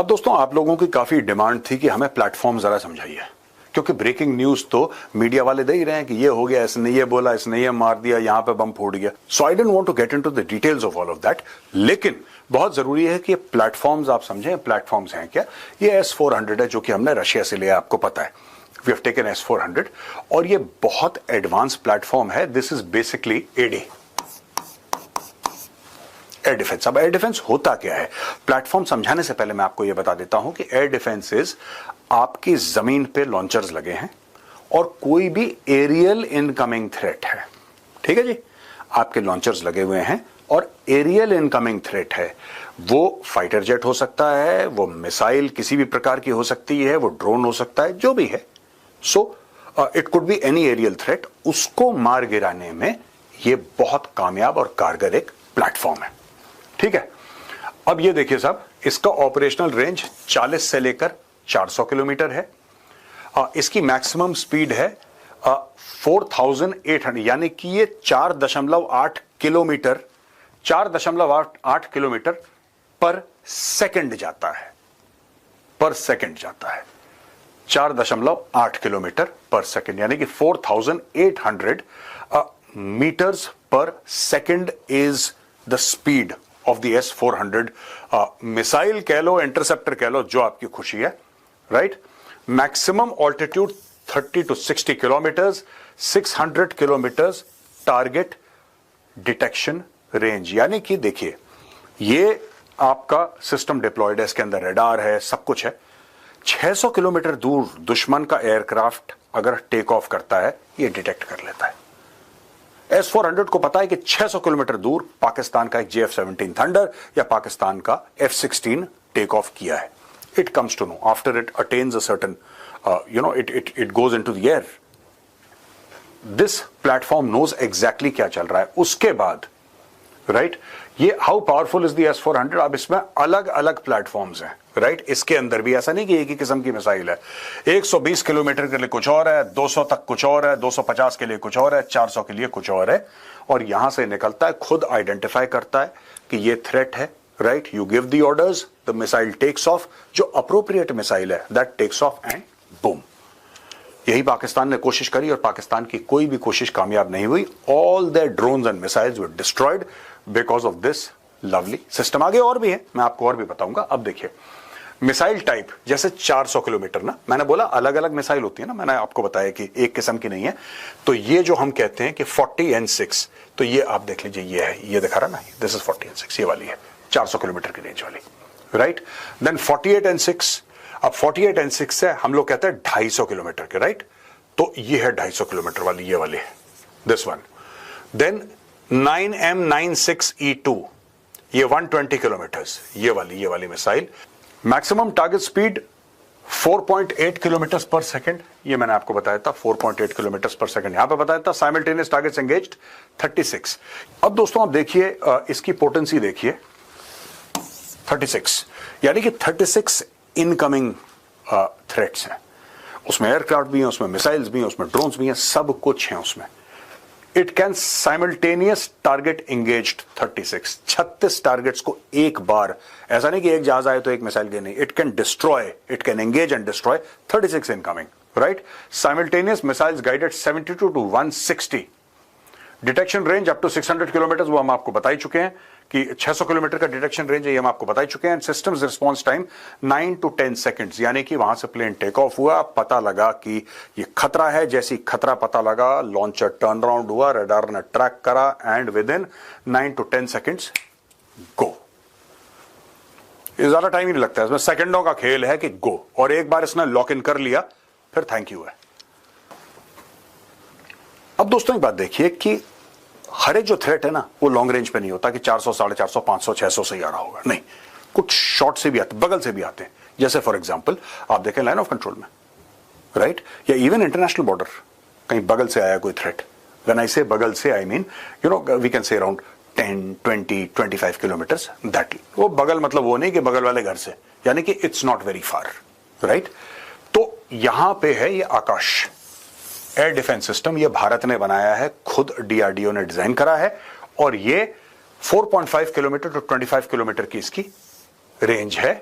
अब दोस्तों आप लोगों की काफी डिमांड थी कि हमें प्लेटफॉर्म जरा समझाइए, क्योंकि ब्रेकिंग न्यूज तो मीडिया वाले दे ही रहे हैं कि ये हो गया, इसने ये बोला, इसने ये मार दिया, यहां पे बम फूट गया। So I don't want to get into the details of all of that, लेकिन बहुत जरूरी है कि ये प्लेटफॉर्म्स आप समझें। प्लेटफॉर्म्स हैं क्या? ये S-400 है जो कि हमने रशिया से लिया, आपको पता है। वी हैव टेकन S-400 और ये बहुत एडवांस प्लेटफॉर्म है। This is basically AD, air defence. अब एयर डिफेंस होता क्या है, प्लेटफॉर्म समझाने से पहले मैं आपको यह बता देता हूं कि एयर डिफेंस इज आपकी जमीन पे लॉन्चर्स लगे हैं और कोई भी एरियल इनकमिंग थ्रेट है, ठीक है जी, आपके लॉन्चर्स लगे हुए हैं और एरियल इनकमिंग थ्रेट है। वो फाइटर जेट हो सकता है, वो मिसाइल किसी भी प्रकार की हो सकती है, वो ड्रोन हो सकता है, जो भी है। So it could be any aerial threat. उसको मार गिराने में ये बहुत कामयाब और कारगर एक प्लेटफॉर्म है, ठीक है। अब ये देखिए साहब, इसका ऑपरेशनल रेंज 40 से लेकर 400 किलोमीटर है। इसकी मैक्सिमम स्पीड है 4800, यानी कि ये 4.8 किलोमीटर 4.8 किलोमीटर पर सेकंड जाता है, पर सेकंड जाता है 4.8 किलोमीटर पर सेकंड, यानी कि 4800 मीटर्स पर second is the speed of the S-400 missile कह लो, इंटरसेप्टर कह लो, जो आपकी खुशी है, right. Maximum altitude 30 to 60 kilometres, 600 kilometres target detection range. यानी कि देखिए, ये आपका सिस्टम डिप्लॉयड है, इसके अंदर रडार है, सब कुछ है। 600 किलोमीटर दूर दुश्मन का एयरक्राफ्ट अगर टेक ऑफ करता है, ये डिटेक्ट कर लेता है। S-400 को पता है कि 600 किलोमीटर दूर पाकिस्तान का एक JF-17 थंडर या पाकिस्तान का F-16 टेक ऑफ किया है। It comes to know after it attains a certain it goes into the air. This platform knows exactly क्या चल रहा है। उसके बाद राइट, ये how powerful is the S-400। अब इसमें अलग अलग प्लेटफॉर्म्स हैं, राइट। इसके अंदर भी ऐसा नहीं कि एक ही किस्म की मिसाइल है। 120 किलोमीटर के लिए कुछ और है, 200 तक कुछ और है, 250 के लिए कुछ और है, 400 के लिए कुछ और है। और यहां से निकलता है, खुद आइडेंटिफाई करता है कि ये थ्रेट है, right. You give the orders, the missile takes off. जो अप्रोप्रिएट मिसाइल है that takes off and boom. यही पाकिस्तान ने कोशिश करी और पाकिस्तान की कोई भी कोशिश कामयाब नहीं हुई। All their drones and missiles were destroyed because of this lovely system. आगे और भी है, मैं आपको और भी बताऊंगा। अब देखिए, मिसाइल टाइप जैसे 400 किलोमीटर ना, मैंने बोला अलग अलग मिसाइल होती है ना, मैंने आपको बताया कि एक किस्म की नहीं है। तो ये जो हम कहते हैं कि 40N6, तो ये आप देख लीजिए, ये है, ये दिखा रहा ना, दिस इज 40N6, ये वाली है 400 किलोमीटर की रेंज वाली, राइट। देन 48N6, अब 48N6 से हम लोग कहते हैं 250 किलोमीटर के, राइट। तो ये है 250 किलोमीटर वाली, ये वाली है, दिस वन। देन 9M96E2, ये 120 किलोमीटर्स, ये वाली missile. Maximum target speed 4.8 kilometre पर सेकंड, ये मैंने आपको बताया था, 4.8 किलोमीटर पर सेकंड यहां पे बताया था। Simultaneous targets engaged 36। अब दोस्तों आप देखिए, इसकी पोटेंसी देखिए 36, यानी कि 36 इनकमिंग थ्रेट्स हैं। उसमें एयरक्राफ्ट भी हैं, उसमें मिसाइल्स भी हैं, उसमें ड्रोन्स भी हैं, सब कुछ है उसमें। It can simultaneous target engaged 36 targets को एक बार, ऐसा नहीं कि एक जहाज आए तो एक मिसाइल गई, नहीं। It can destroy, it can engage and destroy 36 incoming, right. Simultaneous missiles guided 72 to 160। Detection range up to 600 kilometre, वो हम आपको बता ही चुके हैं कि 600 किलोमीटर का डिटेक्शन रेंज है, ये हम आपको बता ही चुके हैं। Systems response time 9 to 10 seconds, यानी कि वहां से प्लेन टेक ऑफ हुआ, पता लगा कि ये खतरा है, जैसी खतरा पता लगा, लॉन्चर टर्न अराउंड हुआ, रडार ने ट्रैक करा, and within 9 to 10 seconds go. ज्यादा टाइम ही नहीं लगता है इसमें, सेकंडों का खेल है कि गो। और एक बार इसने लॉक इन कर लिया, फिर थैंक यू है। अब दोस्तों एक बात देखिए कि हर एक जो थ्रेट है ना, वो लॉन्ग रेंज पे नहीं होता कि 400, 450, 500, 600 से ही आ रहा होगा, नहीं। कुछ शॉर्ट से भी आते, बगल से भी आते हैं। जैसे फॉर एग्जांपल आप देखें लाइन ऑफ कंट्रोल में, राइट, या इवन इंटरनेशनल बॉर्डर, कहीं बगल से आया कोई थ्रेट। व्हेन आई से बगल से, I mean we can say around 10, 20, 25 kilometres, that. वो बगल मतलब वो नहीं कि बगल वाले घर से, यानी कि it's not very far, right. तो यहां पे है ये आकाश एयर डिफेंस सिस्टम, ये भारत ने बनाया है, खुद DRDO ने डिजाइन करा है। और ये 4.5 किलोमीटर टू 25 किलोमीटर की इसकी रेंज है।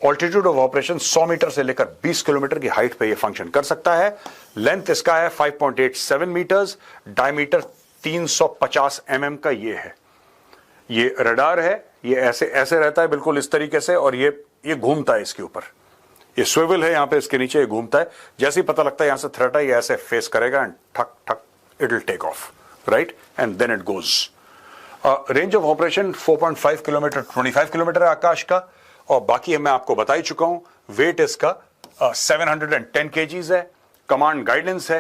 ऑल्टीट्यूड ऑफ ऑपरेशन 100 मीटर से लेकर 20 किलोमीटर की हाइट पे ये फंक्शन कर सकता है। लेंथ इसका है 5.87 मीटर्स, डायमीटर 350 mm का ये है। ये रडार है, ये ऐसे ऐसे रहता है बिल्कुल इस तरीके से, और ये घूमता है इसके ऊपर, ये स्विवल है यहां पे इसके नीचे, ये घूमता है। जैसे ही पता लगता है यहां से थ्रेट है, ये ऐसे फेस करेगा एंड ठक ठक it will take off, right, and then it goes. Range of operation 4.5 kilometre, 25 kilometre है आकाश का, और बाकी मैं आपको बता ही चुका हूं। वेट इसका 710 kgs है। कमांड गाइडेंस है,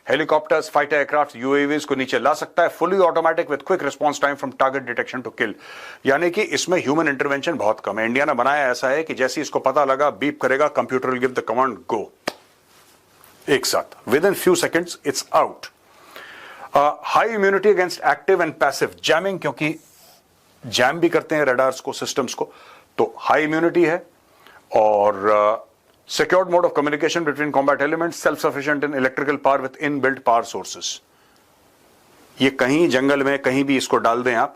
हेलीकॉप्टर्स, फाइटर एयरक्राफ्ट, यूएवीज को नीचे ला सकता है। Fully automatic with quick response time from target detection to kill, यानी कि इसमें ह्यूमन इंटरवेंशन बहुत कम है। इंडिया ने बनाया ऐसा है कि जैसे इसको पता लगा, बीप करेगा, computer will give the command go, एक साथ within few seconds it's out. High immunity against active and passive jamming, क्योंकि जैम भी करते हैं रडार्स को, सिस्टम्स को, तो हाई इम्यूनिटी है। और secured mode of communication between combat elements, self-sufficient in electrical power with inbuilt power sources। ये कहीं जंगल में कहीं भी इसको डाल दें आप,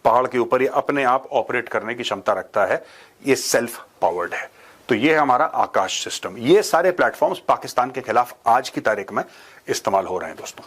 पहाड़ के ऊपर, ये अपने आप ऑपरेट करने की क्षमता रखता है, ये सेल्फ पावर्ड है। तो ये है हमारा आकाश सिस्टम। ये सारे प्लेटफॉर्म्स पाकिस्तान के खिलाफ आज की तारीख में इस्तेमाल हो रहे हैं दोस्तों।